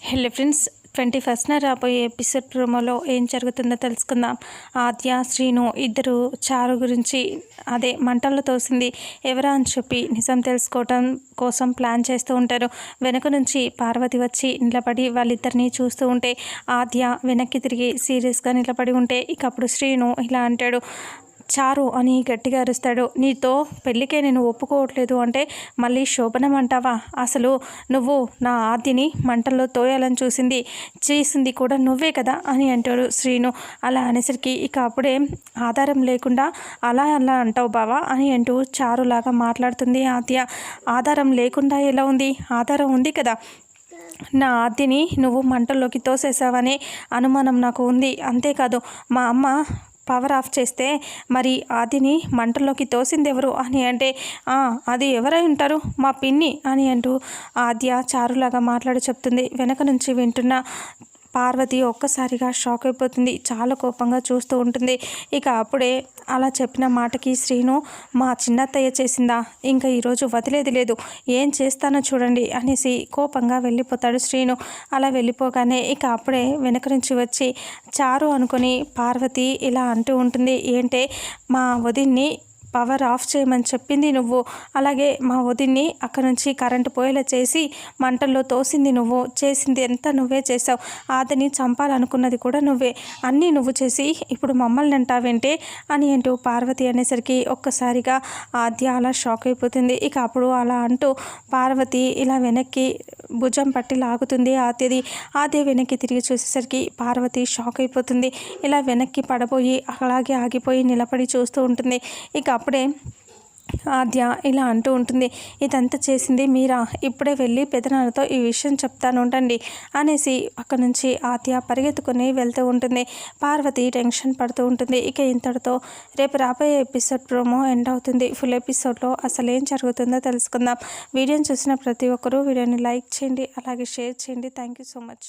Hello friends, 21న రాబోయే episode ప్రోమోలో ఏం జరుగుతుందో తెలుసుకుందాం. ఆద్య, శ్రీను ఇద్దరు చారు గురించి అదే మంటల్లో తోసింది ఎవరా అని చెప్పి నిజం తెలుసుకోవటం కోసం ప్లాన్ చేస్తూ ఉంటారు. వెనుక నుంచి పార్వతి వచ్చి నిలబడి వాళ్ళిద్దరినీ చూస్తూ ఉంటే ఆద్య వెనక్కి తిరిగి సీరియస్గా నిలబడి ఉంటే ఇక అప్పుడు శ్రీను ఇలా అంటాడు, చారు అని గట్టిగా అరుస్తాడు. నీతో పెళ్ళికే నేను ఒప్పుకోవట్లేదు అంటే మళ్ళీ శోభనం అంటావా? అసలు నువ్వు నా ఆద్యని మంటల్లో తోయాలని చేసింది కూడా నువ్వే కదా అని అంటాడు శ్రీను. అలా అనేసరికి ఇక అప్పుడే ఆధారం లేకుండా అలా అంటావు బావా అని అంటూ చారులాగా మాట్లాడుతుంది ఆద్య. ఆధారం లేకుండా ఎలా ఉంది? ఆధారం ఉంది కదా. నా ఆద్యని నువ్వు మంటల్లోకి తోసేసావనే అనుమానం నాకు ఉంది. అంతేకాదు మా అమ్మ పవర్ ఆఫ్ చేస్తే మరి ఆదిని మంటల్లోకి తోసింది ఎవరు అని అంటే అది ఎవరై ఉంటారు? మా పిన్ని అని అంటూ ఆద్య చారులాగా మాట్లాడి చెప్తుంది. వెనక నుంచి వింటున్న పార్వతి ఒక్కసారిగా షాక్ అయిపోతుంది. చాలా కోపంగా చూస్తూ ఉంటుంది. ఇక అప్పుడే అలా చెప్పిన మాటకి శ్రీను, మా చిన్నత్తయ్య చేసిందా, ఇంకా ఈరోజు వదిలేది లేదు, ఏం చేస్తానో చూడండి అనేసి కోపంగా వెళ్ళిపోతాడు శ్రీను. అలా వెళ్ళిపోగానే ఇక అప్పుడే వెనక నుంచి వచ్చి చారు అనుకొని పార్వతి ఇలా అంటూ ఉంటుంది, ఏంటే మా వదిన్ని పవర్ ఆఫ్ చేయమని చెప్పింది నువ్వు, అలాగే మా వదిన్ని అక్కడ నుంచి కరెంటు పోయేలా చేసి మంటల్లో తోసింది నువ్వు, చేసింది ఎంత నువ్వే చేసావు, ఆదని చంపాలనుకున్నది కూడా నువ్వే, అన్నీ నువ్వు చేసి ఇప్పుడు మమ్మల్ని అంటావేంటే అని అంటూ పార్వతి అనేసరికి ఒక్కసారిగా ఆద్య అలా షాక్ అయిపోతుంది. ఇక అప్పుడు అలా అంటూ పార్వతి ఇలా వెనక్కి భుజం పట్టి లాగుతుంది ఆద్య వెనక్కి తిరిగి చూసేసరికి పార్వతి షాక్ అయిపోతుంది. ఇలా వెనక్కి పడబోయి అలాగే ఆగిపోయి నిలబడి చూస్తూ ఉంటుంది. ఇక అప్పుడే ఆద్య ఇలా అంటూ ఉంటుంది, ఇదంతా చేసింది మీరా, ఇప్పుడే వెళ్ళి పెదనాన్నతో ఈ విషయం చెప్తాను ఉండండి అనేసి అక్కడ నుంచి ఆద్య పరిగెత్తుకొని వెళ్తూ ఉంటుంది. పార్వతి టెన్షన్ పడుతూ ఉంటుంది. ఇక ఇంతటితో రేపు రాబోయే ఎపిసోడ్ ప్రోమో ఎండ్ అవుతుంది. ఫుల్ ఎపిసోడ్లో అసలు ఏం జరుగుతుందో తెలుసుకుందాం. వీడియోని చూసిన ప్రతి ఒక్కరూ వీడియోని లైక్ చేయండి, అలాగే షేర్ చేయండి. Thank you so much.